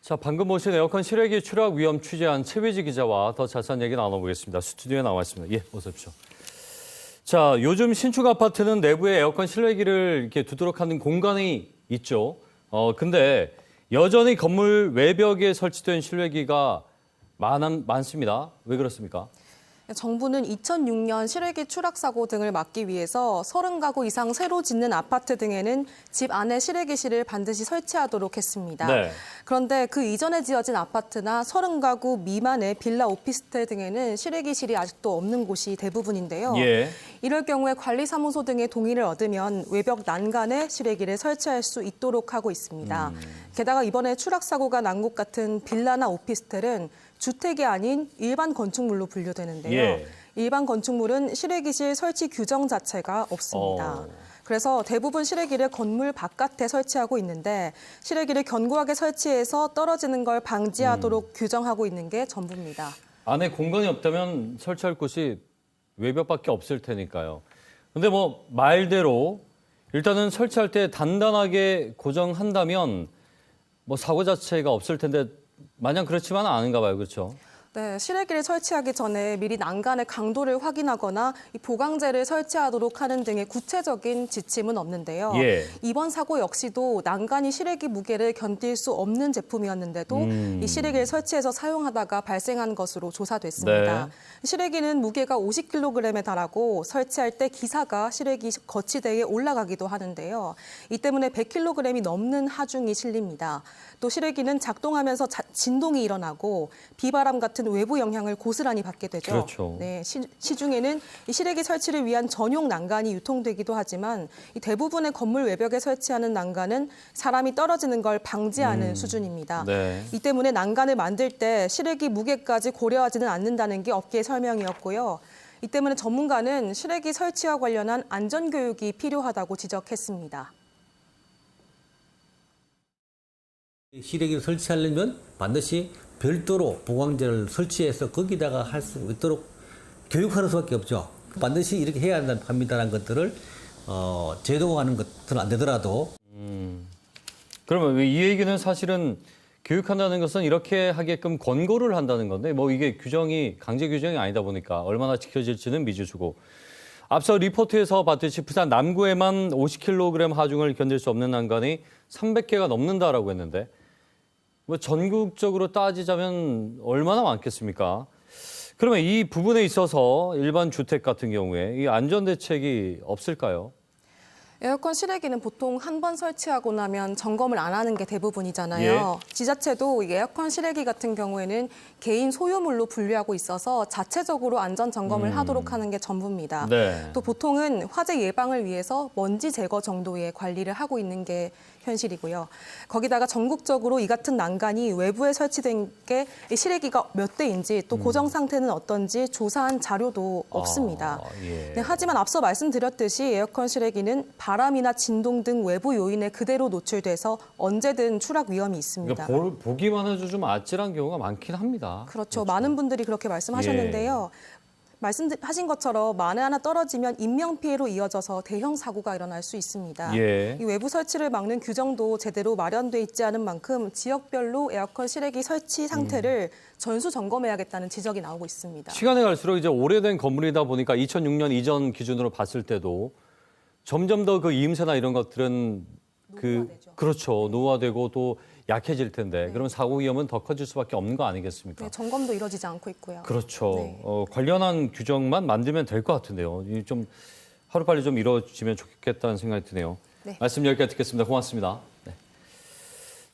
자, 방금 모신 에어컨 실외기 추락 위험 취재한 최휘지 기자와 더 자세한 얘기 나눠보겠습니다. 스튜디오에 나와 있습니다. 예, 어서 오십시오. 자, 요즘 신축 아파트는 내부에 에어컨 실외기를 이렇게 두도록 하는 공간이 있죠. 근데 여전히 건물 외벽에 설치된 실외기가 많습니다. 왜 그렇습니까? 정부는 2006년 실외기 추락 사고 등을 막기 위해서 30가구 이상 새로 짓는 아파트 등에는 집 안에 실외기실을 반드시 설치하도록 했습니다. 네. 그런데 그 이전에 지어진 아파트나 30가구 미만의 빌라 오피스텔 등에는 실외기실이 아직도 없는 곳이 대부분인데요. 예. 이럴 경우에 관리사무소 등의 동의를 얻으면 외벽 난간에 실외기를 설치할 수 있도록 하고 있습니다. 게다가 이번에 추락 사고가 난 곳 같은 빌라나 오피스텔은 주택이 아닌 일반 건축물로 분류되는데요. 예. 일반 건축물은 실외기실 설치 규정 자체가 없습니다. 그래서 대부분 실외기를 건물 바깥에 설치하고 있는데 실외기를 견고하게 설치해서 떨어지는 걸 방지하도록 규정하고 있는 게 전부입니다. 안에 공간이 없다면 설치할 곳이 외벽밖에 없을 테니까요. 근데 뭐 말대로 일단은 설치할 때 단단하게 고정한다면 뭐 사고 자체가 없을 텐데 마냥 그렇지만은 않은가 봐요. 그렇죠? 네, 실외기를 설치하기 전에 미리 난간의 강도를 확인하거나 이 보강재를 설치하도록 하는 등의 구체적인 지침은 없는데요. 예. 이번 사고 역시도 난간이 실외기 무게를 견딜 수 없는 제품이었는데도 이 실외기를 설치해서 사용하다가 발생한 것으로 조사됐습니다. 네. 실외기는 무게가 50kg에 달하고 설치할 때 기사가 실외기 거치대에 올라가기도 하는데요. 이 때문에 100kg이 넘는 하중이 실립니다. 또 실외기는 작동하면서 진동이 일어나고 비바람 같은 외부 영향을 고스란히 받게 되죠. 그렇죠. 네, 시중에는 이 실외기 설치를 위한 전용 난간이 유통되기도 하지만 이 대부분의 건물 외벽에 설치하는 난간은 사람이 떨어지는 걸 방지하는 수준입니다. 네. 이 때문에 난간을 만들 때 실외기 무게까지 고려하지는 않는다는 게 업계의 설명이었고요. 이 때문에 전문가는 실외기 설치와 관련한 안전교육이 필요하다고 지적했습니다. 실외기를 설치하려면 반드시 별도로 보강재를 설치해서 거기다가 할 수 있도록 교육하는 수밖에 없죠. 반드시 이렇게 해야 합니다라는 것들을 제도화하는 것들은 안 되더라도. 그러면 이 얘기는 사실은 교육한다는 것은 이렇게 하게끔 권고를 한다는 건데 뭐 이게 강제 규정이 아니다 보니까 얼마나 지켜질지는 미지수고. 앞서 리포트에서 봤듯이 부산 남구에만 50kg 하중을 견딜 수 없는 난간이 300개가 넘는다라고 했는데 뭐 전국적으로 따지자면 얼마나 많겠습니까? 그러면 이 부분에 있어서 일반 주택 같은 경우에 이 안전 대책이 없을까요? 에어컨 실외기는 보통 한 번 설치하고 나면 점검을 안 하는 게 대부분이잖아요. 예. 지자체도 이 에어컨 실외기 같은 경우에는 개인 소유물로 분류하고 있어서 자체적으로 안전 점검을 하도록 하는 게 전부입니다. 네. 또 보통은 화재 예방을 위해서 먼지 제거 정도의 관리를 하고 있는 게 현실이고요. 거기다가 전국적으로 이 같은 난간이 외부에 설치된 게 실외기가 몇 대인지 또 고정 상태는 어떤지 조사한 자료도 없습니다. 예. 네, 하지만 앞서 말씀드렸듯이 에어컨 실외기는 바람이나 진동 등 외부 요인에 그대로 노출돼서 언제든 추락 위험이 있습니다. 그러니까 보기만 해도 좀 아찔한 경우가 많긴 합니다. 그렇죠. 많은 분들이 그렇게 말씀하셨는데요. 말씀하신 것처럼 만에 하나 떨어지면 인명피해로 이어져서 대형 사고가 일어날 수 있습니다. 예. 이 외부 설치를 막는 규정도 제대로 마련돼 있지 않은 만큼 지역별로 에어컨 실외기 설치 상태를 전수 점검해야겠다는 지적이 나오고 있습니다. 시간이 갈수록 이제 오래된 건물이다 보니까 2006년 이전 기준으로 봤을 때도 점점 더 그 이음새나 이런 것들은 노후화되죠. 그렇죠. 노후화되고 또 약해질 텐데 그러면 사고 위험은 더 커질 수밖에 없는 거 아니겠습니까? 네, 점검도 이루어지지 않고 있고요. 그렇죠. 네. 관련한 규정만 만들면 될 것 같은데요. 좀 하루빨리 좀 이루어지면 좋겠다는 생각이 드네요. 네. 말씀 여기까지 듣겠습니다. 고맙습니다. 네.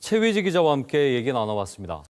최휘지 기자와 함께 얘기 나눠봤습니다.